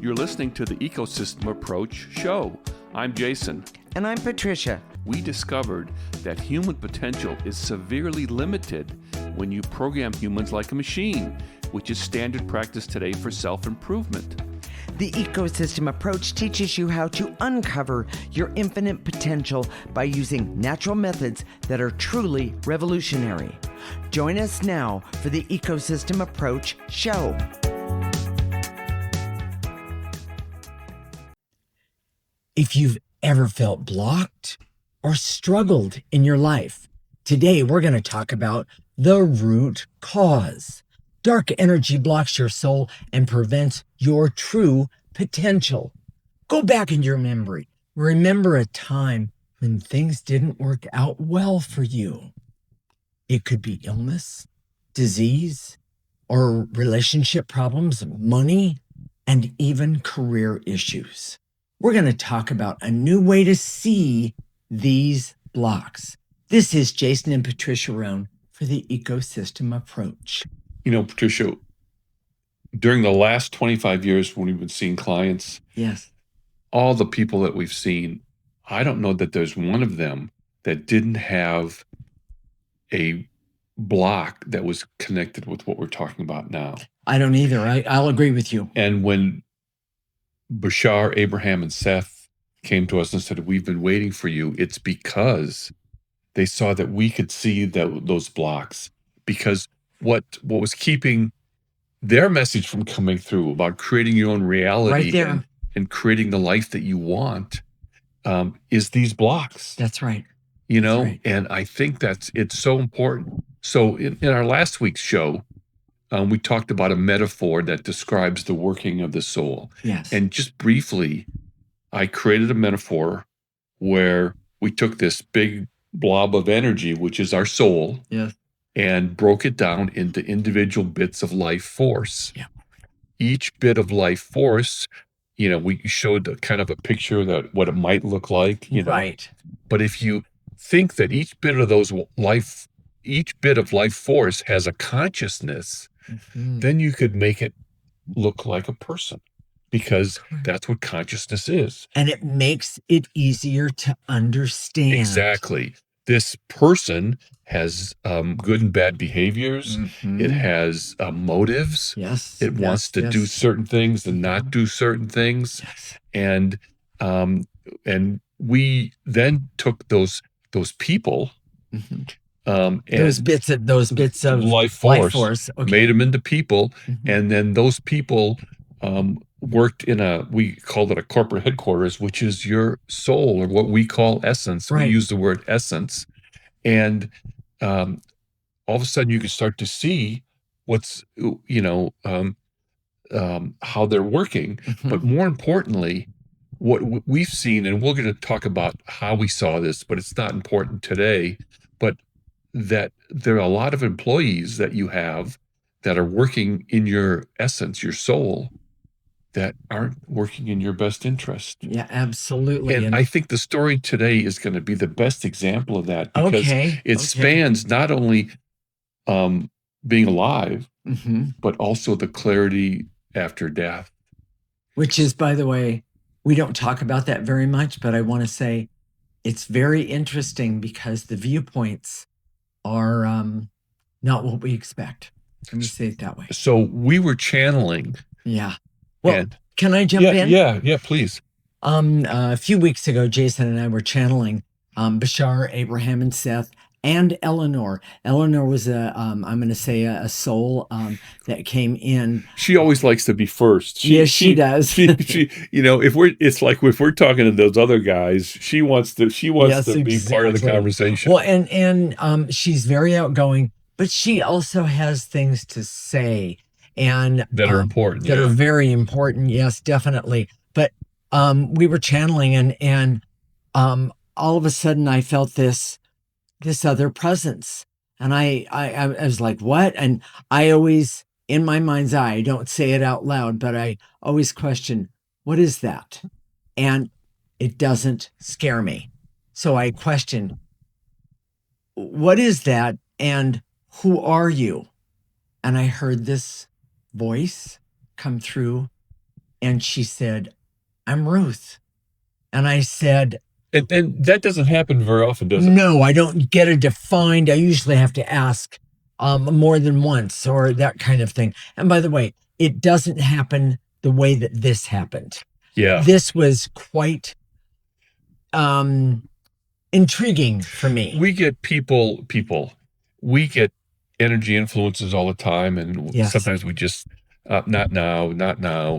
You're listening to the Ecosystem Approach show. I'm Jason. And I'm Patricia. We discovered that human potential is severely limited when you program humans like a machine, which is standard practice today for self-improvement. The Ecosystem Approach teaches you how to uncover your infinite potential by using natural methods that are truly revolutionary. Join us now for the Ecosystem Approach show. If you've ever felt blocked or struggled in your life, today we're going to talk about the root cause. Dark energy blocks your soul and prevents your true potential. Go back in your memory. Remember a time when things didn't work out well for you. It could be illness, disease, or relationship problems, money, and even career issues. We're going to talk about a new way to see these blocks. This is Jason and Patricia Roan for the Ecosystem Approach. You know, Patricia, during the last 25 years when we've been seeing clients, Yes. all the people that we've seen, I don't know that there's one of them that didn't have a block that was connected with what we're talking about now. I don't either. I'll agree with you. And when Bashar, Abraham, and Seth came to us and said, "We've been waiting for you," it's because they saw that we could see those blocks. Because what was keeping their message from coming through about creating your own reality Right there. and creating the life that you want is these blocks. That's right. You know, right. And I think it's so important. So in our last week's show, we talked about a metaphor that describes the working of the soul. Yes. And just briefly, I created a metaphor where we took this big blob of energy, which is our soul, Yes. and broke it down into individual bits of life force. Yeah. Each bit of life force, you know, we showed kind of a picture that what it might look like, you know. Right. But if you think that each bit of life force has a consciousness, then you could make it look like a person, because that's what consciousness is. And it makes it easier to understand. Exactly. This person has good and bad behaviors. It has motives. Yes. It wants to do certain things and not do certain things. Yes. And we then took those people, and those bits of life force. Okay. Made them into people, and then those people worked we called it a corporate headquarters, which is your soul, or what we call essence. Right. We use the word essence, and all of a sudden you can start to see what's how they're working, but more importantly, what we've seen, and we're going to talk about how we saw this, but it's not important today, but that there are a lot of employees that you have that are working in your essence, your soul, that aren't working in your best interest. Yeah, absolutely. And I think the story today is going to be the best example of that, because it spans not only being alive, but also the clarity after death. Which is, by the way, we don't talk about that very much, but I want to say it's very interesting because the viewpoints are not what we expect. Let me say it that way. So we were channeling. Yeah. Well, can I jump in? Yeah, please. A few weeks ago, Jason and I were channeling Bashar, Abraham, and Seth, and Eleanor. Eleanor was I'm going to say a soul that came in. She always likes to be first. She does. She, if we're talking to those other guys, she wants to be part of the conversation. Well, and she's very outgoing, but she also has things to say, and that are important. That are very important. Yes, definitely. But we were channeling, and all of a sudden I felt this other presence, and I was like, what? And I always, in my mind's eye, I don't say it out loud, but I always question, what is that? And it doesn't scare me. So I question, what is that? And who are you? And I heard this voice come through And she said, I'm Ruth. And I said, And that doesn't happen very often, does it? no, I don't get it defined. I usually have to ask more than once or that kind of thing. And by the way, it doesn't happen the way that this happened. Yeah. This was quite intriguing for me. We get we get energy influences all the time, and Yes. sometimes we just not now,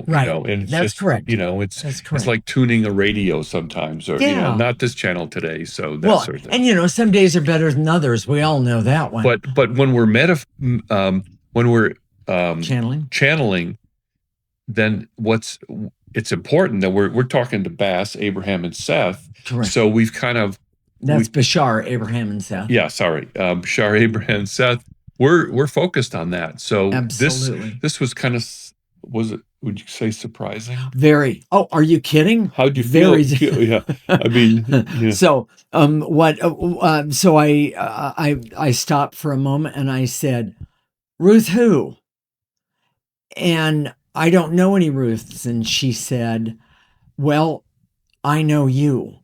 Right. and it's That's just correct. It's That's correct. it's like tuning a radio sometimes, or Yeah. not this channel today, so that sort of thing. And some days are better than others. We all know that one. But when we're channeling, then it's important that we're talking to Bass, Abraham, and Seth. Correct. So we've kind of That's Bashar, Abraham, and Seth. Yeah, sorry. Bashar, Abraham, and Seth. We're focused on that. So Absolutely. this was kind of, would you say surprising? Very. Oh, are you kidding? How'd you feel? Very. Yeah. I mean, yeah. So so I stopped for a moment and I said, Ruth who? And I don't know any Ruths. And she said, well, I know you.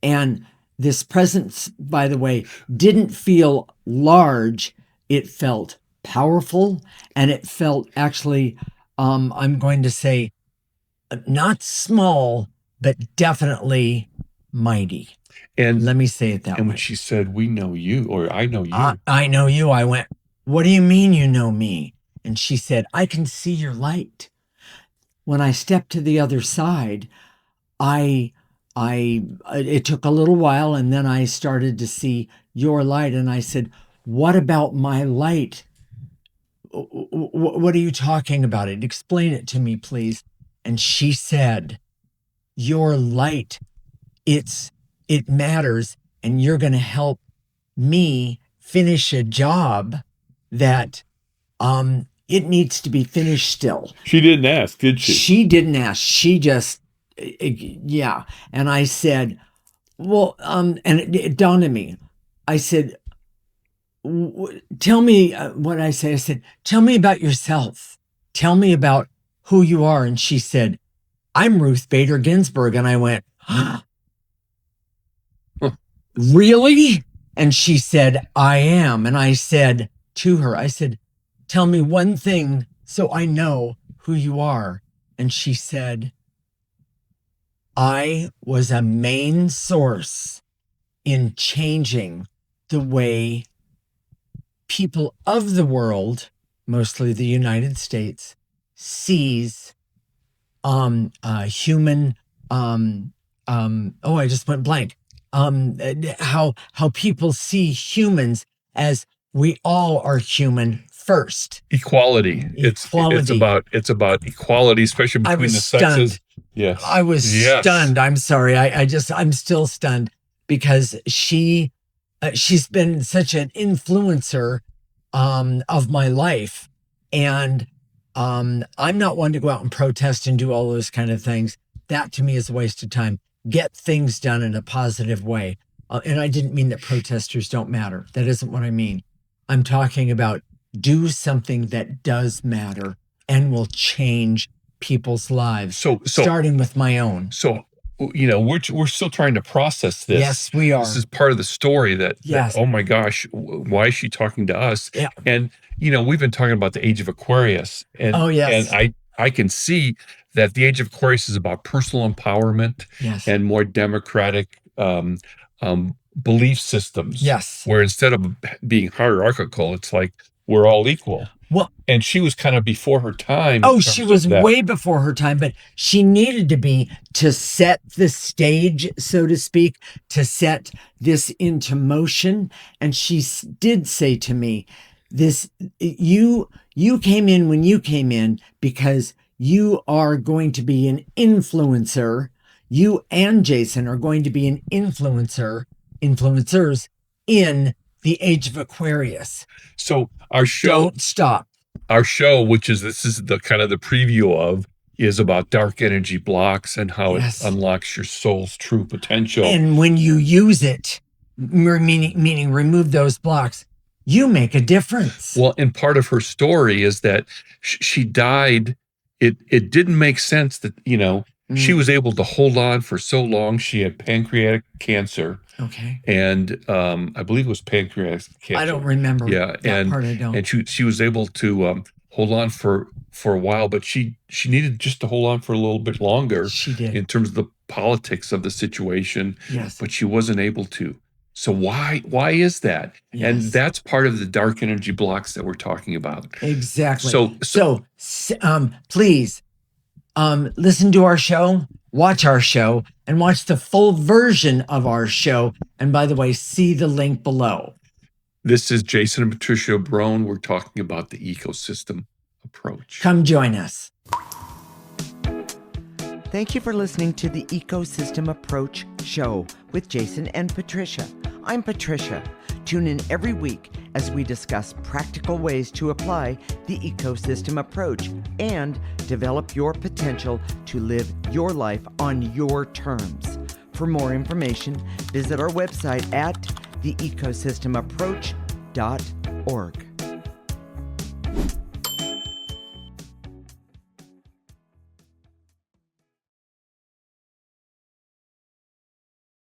And this presence, by the way, didn't feel large. It felt powerful, and it felt actually, I'm going to say, not small, but definitely mighty. And let me say it that way. And when she said, we know you, or I know you. I know you. I went, what do you mean you know me? And she said, I can see your light. When I stepped to the other side, it took a little while, and then I started to see your light, and I said, what about my light? What are you talking about? Explain it to me, please. And she said, your light, it matters, and you're going to help me finish a job that it needs to be finished still. She didn't ask, did she? She didn't ask. She just, yeah. And I said, well, and it dawned on me. I said, tell me what I say. I said, tell me about yourself. Tell me about who you are. And she said, I'm Ruth Bader Ginsburg. And I went, huh? Really? And she said, I am. And I said to her, I said, tell me one thing so I know who you are. And she said, I was a main source in changing the way people of the world, mostly the United States, sees human, I just went blank. How people see humans as we all are human first. Equality. It's about equality, especially between the sexes. Yes. I was stunned. I'm sorry. I'm still stunned because she's been such an influencer of my life. And I'm not one to go out and protest and do all those kind of things. That to me is a waste of time. Get things done in a positive way. And I didn't mean that protesters don't matter. That isn't what I mean. I'm talking about do something that does matter and will change people's lives. So starting with my own. So, we're still trying to process this. Yes, we are. This is part of the story that oh my gosh, why is she talking to us? Yeah. And, we've been talking about the age of Aquarius. And, yes. And I can see that the age of Aquarius is about personal empowerment and more democratic belief systems. Yes. Where instead of being hierarchical, it's like we're all equal. Well, and she was kind of before her time. Oh, she was way before her time, but she needed to be to set the stage, so to speak, to set this into motion. And she did say to me, you came in when you came in because you are going to be an influencer. You and Jason are going to be an influencers in the age of Aquarius. So our show, don't stop. Our show, this is the kind of the preview of, is about dark energy blocks and how it unlocks your soul's true potential. And when you use it, meaning remove those blocks, you make a difference. Well, and part of her story is that she died it didn't make sense that, she was able to hold on for so long. She had pancreatic cancer, Okay. and I believe it was pancreatic cancer. I don't remember. Yeah, that part I don't. and she was able to hold on for a while, but she needed just to hold on for a little bit longer She did. in terms of the politics of the situation. Yes. But she wasn't able to. So why is that? And Yes. that's part of the dark energy blocks that we're talking about. Exactly. So Please listen to our show, watch our show, and watch the full version of our show. And by the way, see the link below. this is Jason and Patricia Brone. We're talking about the ecosystem approach. Come join us. Thank you for listening to the Ecosystem Approach Show with Jason and Patricia. I'm Patricia. Tune in every week as we discuss practical ways to apply the ecosystem approach and develop your potential to live your life on your terms. For more information, visit our website at theecosystemapproach.org.